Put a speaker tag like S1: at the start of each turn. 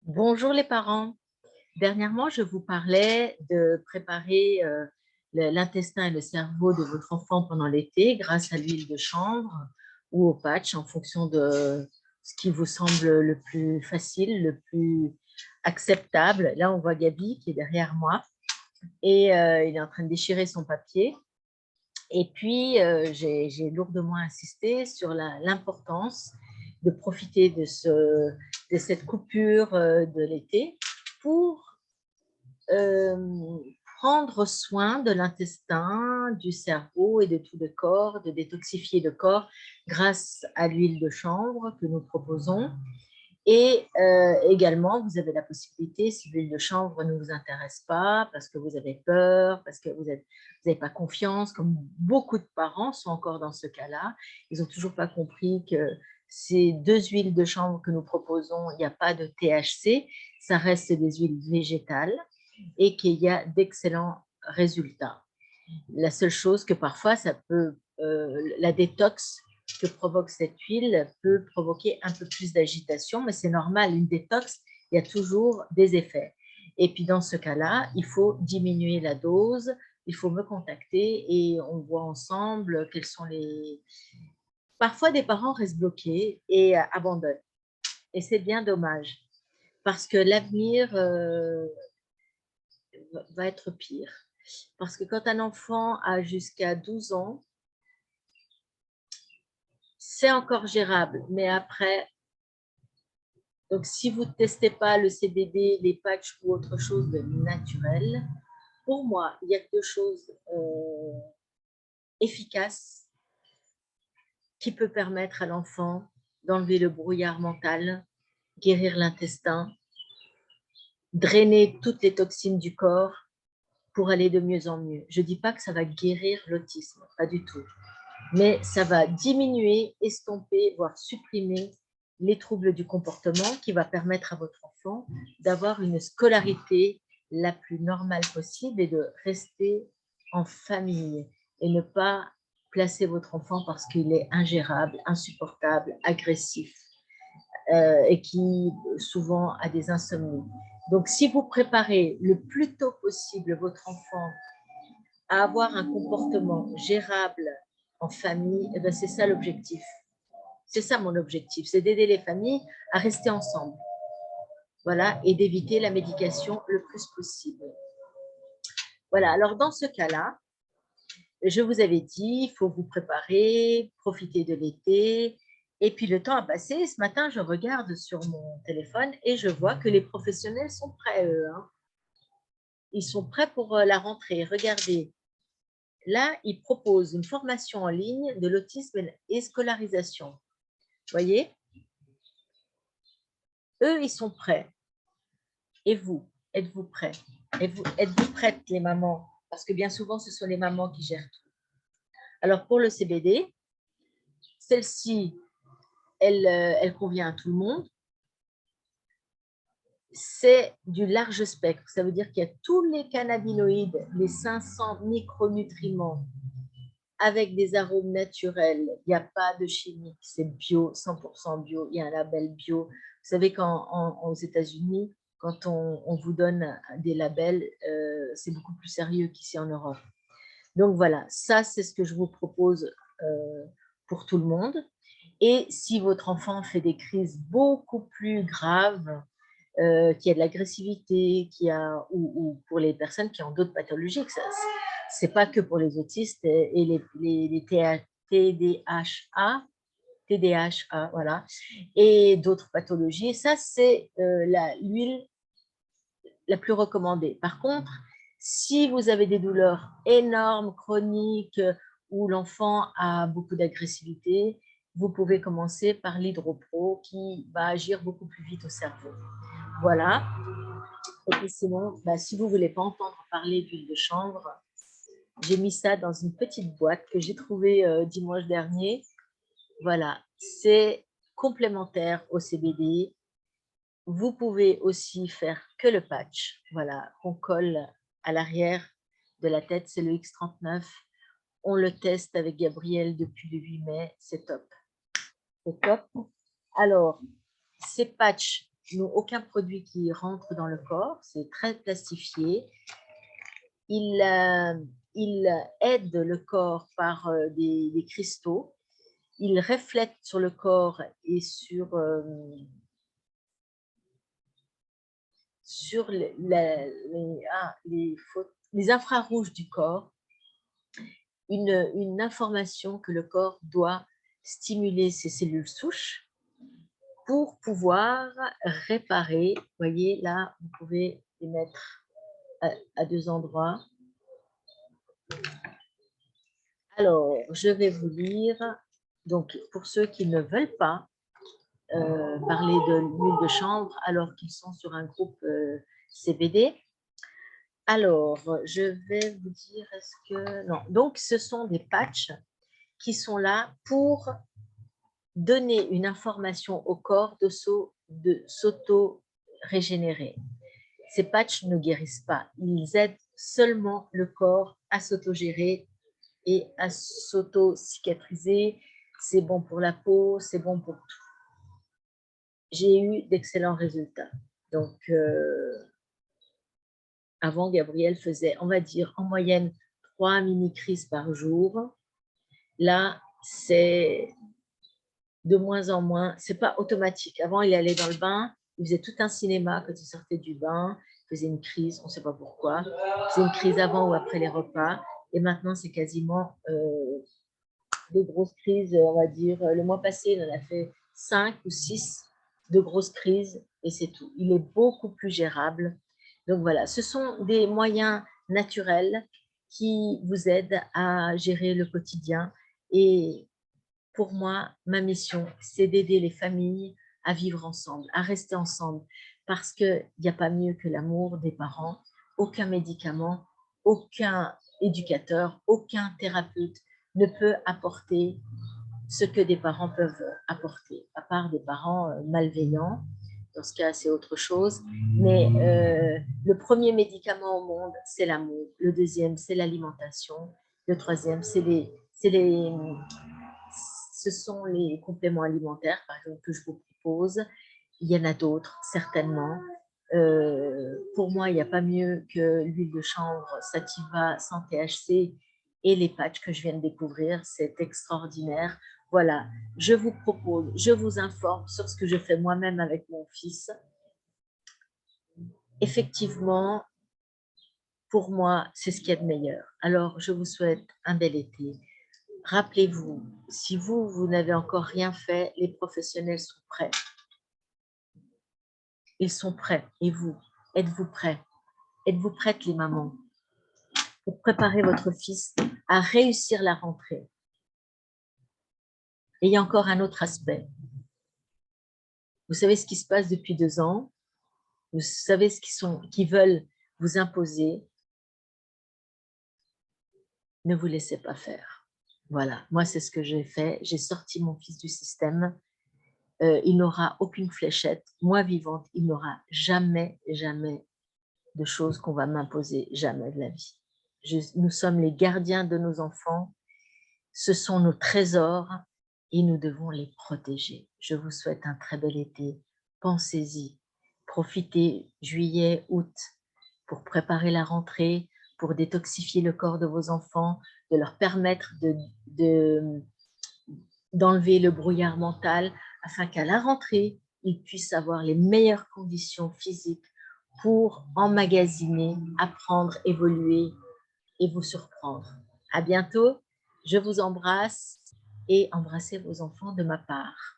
S1: Bonjour les parents. Dernièrement, je vous parlais de préparer l'intestin et le cerveau de votre enfant pendant l'été grâce à l'huile de chanvre ou au patch en fonction de ce qui vous semble le plus facile, le plus acceptable. Là, on voit Gabi qui est derrière moi et il est en train de déchirer son papier. Et puis, j'ai lourdement insisté sur l'importance de profiter de cette coupure de l'été pour prendre soin de l'intestin, du cerveau et de tout le corps, de détoxifier le corps grâce à l'huile de chanvre que nous proposons. Et également, vous avez la possibilité, si l'huile de chanvre ne vous intéresse pas, parce que vous avez peur, parce que vous n'avez pas confiance, comme beaucoup de parents sont encore dans ce cas-là, ils n'ont toujours pas compris que ces deux huiles de chanvre que nous proposons, il n'y a pas de THC, ça reste des huiles végétales et qu'il y a d'excellents résultats. La seule chose que parfois, la détox que provoque cette huile peut provoquer un peu plus d'agitation, mais c'est normal, une détox, il y a toujours des effets. Et puis dans ce cas-là, il faut diminuer la dose, il faut me contacter et on voit ensemble quels sont les... Parfois, des parents restent bloqués et abandonnent. Et c'est bien dommage, parce que l'avenir va être pire. Parce que quand un enfant a jusqu'à 12 ans, c'est encore gérable, mais après, donc si vous ne testez pas le CBD, les patchs ou autre chose de naturel, pour moi, il y a deux choses efficaces qui peuvent permettre à l'enfant d'enlever le brouillard mental, guérir l'intestin, drainer toutes les toxines du corps pour aller de mieux en mieux. Je ne dis pas que ça va guérir l'autisme, pas du tout. Mais ça va diminuer, estomper, voire supprimer les troubles du comportement qui va permettre à votre enfant d'avoir une scolarité la plus normale possible et de rester en famille et ne pas placer votre enfant parce qu'il est ingérable, insupportable, agressif et qui souvent a des insomnies. Donc, si vous préparez le plus tôt possible votre enfant à avoir un comportement gérable en famille, eh ben c'est ça l'objectif. C'est ça mon objectif, c'est d'aider les familles à rester ensemble. Voilà, et d'éviter la médication le plus possible. Voilà, alors dans ce cas-là, je vous avais dit, il faut vous préparer, profiter de l'été. Et puis le temps a passé. Ce matin, je regarde sur mon téléphone et je vois que les professionnels sont prêts, eux. Hein. Ils sont prêts pour la rentrée. Regardez, là, ils proposent une formation en ligne de l'autisme et scolarisation. Vous voyez? Eux, ils sont prêts. Et vous, êtes-vous prêts? Êtes-vous prêtes, les mamans? Parce que bien souvent, ce sont les mamans qui gèrent tout. Alors, pour le CBD, celle-ci, elle convient à tout le monde. C'est du large spectre. Ça veut dire qu'il y a tous les cannabinoïdes, les 500 micronutriments avec des arômes naturels. Il n'y a pas de chimique, c'est bio, 100% bio. Il y a un label bio. Vous savez qu'aux États-Unis, quand on vous donne des labels, c'est beaucoup plus sérieux qu'ici en Europe. Donc voilà, ça c'est ce que je vous propose pour tout le monde. Et si votre enfant fait des crises beaucoup plus graves, qui a de l'agressivité, ou pour les personnes qui ont d'autres pathologies, c'est pas que pour les autistes et les TDAH, voilà, et d'autres pathologies. Ça, c'est l'huile la plus recommandée. Par contre, si vous avez des douleurs énormes, chroniques, où l'enfant a beaucoup d'agressivité, vous pouvez commencer par l'hydropro qui va agir beaucoup plus vite au cerveau. Voilà. Et puis sinon, si vous ne voulez pas entendre parler d'huile de chanvre, j'ai mis ça dans une petite boîte que j'ai trouvée dimanche dernier. Voilà, c'est complémentaire au CBD. Vous pouvez aussi faire que le patch, voilà, qu'on colle à l'arrière de la tête, c'est le X39. On le teste avec Gabriel depuis le 8 mai, c'est top. C'est top. Alors, ces patchs aucun produit qui rentre dans le corps, c'est très plastifié. Il aide le corps par des cristaux. Il reflète sur le corps et sur les infrarouges du corps, une information que le corps doit stimuler ses cellules souches pour pouvoir réparer. Vous voyez, là, vous pouvez les mettre à 2 endroits. Alors, je vais vous lire. Donc, pour ceux qui ne veulent pas parler de l'huile de chanvre alors qu'ils sont sur un groupe CBD, alors, je vais vous dire, est-ce que... Non, donc ce sont des patchs qui sont là pour donner une information au corps de s'auto-régénérer. Ces patchs ne guérissent pas, ils aident seulement le corps à s'autogérer et à s'auto-cicatriser. C'est bon pour la peau, c'est bon pour tout. J'ai eu d'excellents résultats. Donc, avant, Gabriel faisait, on va dire, en moyenne 3 mini-crises par jour. Là, c'est de moins en moins, c'est pas automatique. Avant, il allait dans le bain, il faisait tout un cinéma quand il sortait du bain, il faisait une crise, on ne sait pas pourquoi. Il faisait une crise avant ou après les repas. Et maintenant, c'est quasiment des grosses crises, on va dire. Le mois passé, il en a fait 5 ou 6 de grosses crises et c'est tout. Il est beaucoup plus gérable. Donc voilà, ce sont des moyens naturels qui vous aident à gérer le quotidien. Et pour moi, ma mission, c'est d'aider les familles à vivre ensemble, à rester ensemble, parce qu'il n'y a pas mieux que l'amour des parents. Aucun médicament, aucun éducateur, aucun thérapeute ne peut apporter ce que des parents peuvent apporter, à part des parents malveillants. Dans ce cas, c'est autre chose. Mais le premier médicament au monde, c'est l'amour. Le deuxième, c'est l'alimentation. Le troisième, ce sont les compléments alimentaires, par exemple, que je vous propose. Il y en a d'autres, certainement. Pour moi, il n'y a pas mieux que l'huile de chanvre Sativa sans THC et les patchs que je viens de découvrir. C'est extraordinaire. Voilà, je vous propose, je vous informe sur ce que je fais moi-même avec mon fils. Effectivement, pour moi, c'est ce qu'il y a de meilleur. Alors, je vous souhaite un bel été. Rappelez-vous, si vous n'avez encore rien fait, les professionnels sont prêts. Ils sont prêts. Et vous, êtes-vous prêts? Êtes-vous prêtes, les mamans, pour préparer votre fils à réussir la rentrée? Et il y a encore un autre aspect. Vous savez ce qui se passe depuis 2 ans. Vous savez ce qu'ils veulent vous imposer. Ne vous laissez pas faire. Voilà, moi, c'est ce que j'ai fait. J'ai sorti mon fils du système. Il n'aura aucune fléchette. Moi, vivante, il n'aura jamais, jamais de choses qu'on va m'imposer, jamais de la vie. Nous sommes les gardiens de nos enfants. Ce sont nos trésors et nous devons les protéger. Je vous souhaite un très bel été. Pensez-y. Profitez juillet, août pour préparer la rentrée, pour détoxifier le corps de vos enfants, de leur permettre d'enlever le brouillard mental afin qu'à la rentrée, ils puissent avoir les meilleures conditions physiques pour emmagasiner, apprendre, évoluer et vous surprendre. À bientôt, je vous embrasse et embrassez vos enfants de ma part.